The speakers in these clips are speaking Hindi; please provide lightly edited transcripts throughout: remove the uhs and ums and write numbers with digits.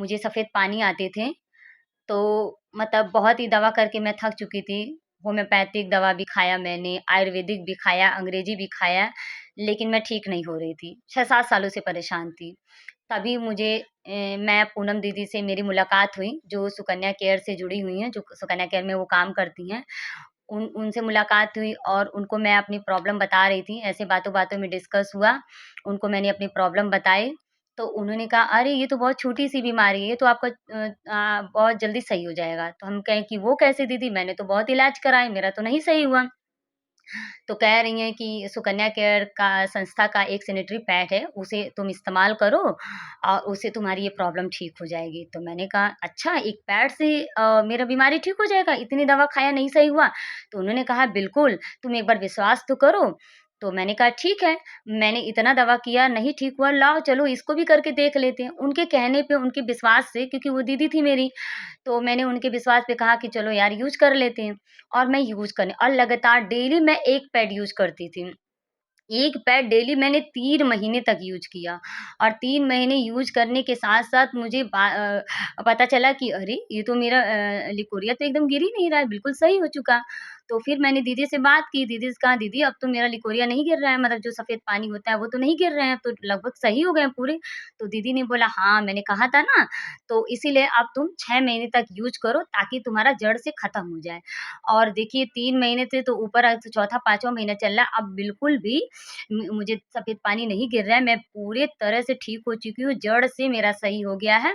मुझे सफ़ेद पानी आते थे। तो मतलब बहुत ही दवा करके मैं थक चुकी थी। होम्योपैथिक दवा भी खाया मैंने, आयुर्वेदिक भी खाया, अंग्रेजी भी खाया, लेकिन मैं ठीक नहीं हो रही थी। 6-7 सालों से परेशान थी। तभी मुझे मैं पूनम दीदी से मेरी मुलाकात हुई, जो सुकन्या केयर से जुड़ी हुई हैं, जो सुकन्या केयर में वो काम करती हैं। उनसे मुलाकात हुई और उनको मैं अपनी प्रॉब्लम बता रही थी। ऐसे बातों-बातों में डिस्कस हुआ। उनको मैंने अपनी प्रॉब्लम बताई, तो उन्होंने कहा, "अरे! ये तो बहुत छोटी-सी बीमारी है, ये तो आपका बहुत जल्दी सही हो जाएगा।" तो हम कहें कि, "वो कैसे दीदी? मैंने तो बहुत इलाज कराए, मेरा तो नहीं सही हुआ।" तो कह रही हैं कि सुकन्या केयर का संस्था का एक सैनिटरी पैड है, उसे तुम इस्तेमाल करो और उससे तुम्हारी ये प्रॉब्लम ठीक हो जाएगी। तो मैंने कहा, "अच्छा, एक पैड से मेरा बीमारी ठीक हो जाएगा? इतनी दवा खाया नहीं सही हुआ?" तो उन्होंने कहा, "बिल्कुल, तुम एक बार विश्वास तो करो।" तो मैंने कहा, "ठीक है, मैंने इतना दवा किया, नहीं ठीक हुआ, लाओ चलो इसको भी करके देख लेते हैं।" उनके कहने पे, उनके विश्वास से, क्योंकि वो दीदी थी मेरी, तो मैंने उनके विश्वास पे कहा कि चलो यार यूज़ कर लेते हैं। और मैं यूज़ करने और लगातार डेली मैं 1 पैड यूज़ करती थी। 1 पैड डेली मैंने 3 महीने तक यूज़ किया और 3 महीने यूज़ करने के साथ-साथ मुझे पता चला कि अरे! ये तो मेरा लिकोरिया तो एकदम गिर ही नहीं रहा है, बिल्कुल सही हो चुका। तो फिर मैंने दीदी से बात की, दीदी से कहा, "दीदी अब तो मेरा लिकोरिया नहीं गिर रहा है, मतलब जो सफ़ेद पानी होता है वो तो नहीं गिर रहे हैं, अब तो लगभग सही हो गए हैं पूरे।" तो दीदी ने बोला, "हाँ, मैंने कहा था ना, तो इसीलिए अब तुम 6 महीने तक यूज़ करो ताकि तुम्हारा जड़ से खत्म हो जाए।" और देखिए 3 महीने से तो ऊपर आज चौथा, 5वाँ महीना चल रहा है, अब बिल्कुल भी मुझे सफ़ेद पानी नहीं गिर रहा है, मैं पूरे तरह से ठीक हो चुकी हूँ, जड़ से मेरा सही हो गया है।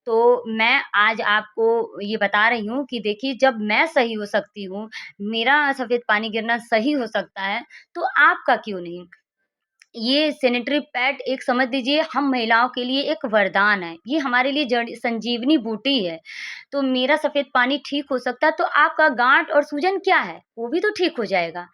तो मैं आज आपको ये बता रही हूँ कि देखिए जब मैं सही हो सकती हूँ, मेरा सफ़ेद पानी गिरना सही हो सकता है, तो आपका क्यों नहीं? ये सैनिटरी पैड एक समझ लीजिए हम महिलाओं के लिए एक वरदान है। ये हमारे लिए जड़ संजीवनी बूटी है। तो मेरा सफ़ेद पानी ठीक हो सकता है, तो आपका गाँठ और सूजन क्या है? वो भी तो ठीक हो जाएगा।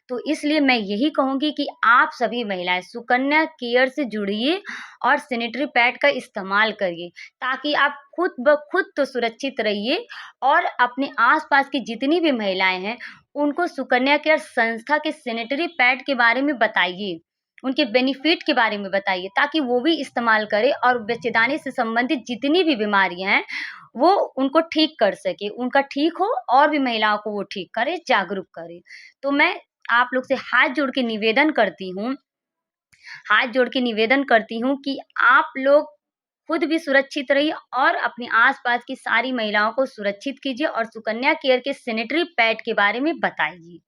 तो इसलिए मैं यही कहूँगी कि आप सभी महिलाएँ सुकन्या केयर से जुड़िए और सैनिटरी पैड का इस्तेमाल करिए, ताकि आप खुद ब खुद तो सुरक्षित रहिए और अपने आस-पास की जितनी भी महिलाएँ हैं, उनको सुकन्या केयर संस्था के सैनिटरी पैड के बारे में बताइए। उनके बेनिफिट के बारे में बताइए ताकि वो भी इस्तेमाल करें और बच्चेदानी से संबंधित जितनी भी बीमारियाँ हैं, वो उनको ठीक कर सके। उनका ठीक हो और भी महिलाओं को वो ठीक करे, जागरूक करे। तो मैं आप लोग से हाथ जोड़ के निवेदन करती हूँ कि आप लोग खुद भी सुरक्षित रहिए और अपने आस-पास की सारी महिलाओं को सुरक्षित कीजिए और सुकन्या केयर के सैनिटरी पैड के बारे में बताइए।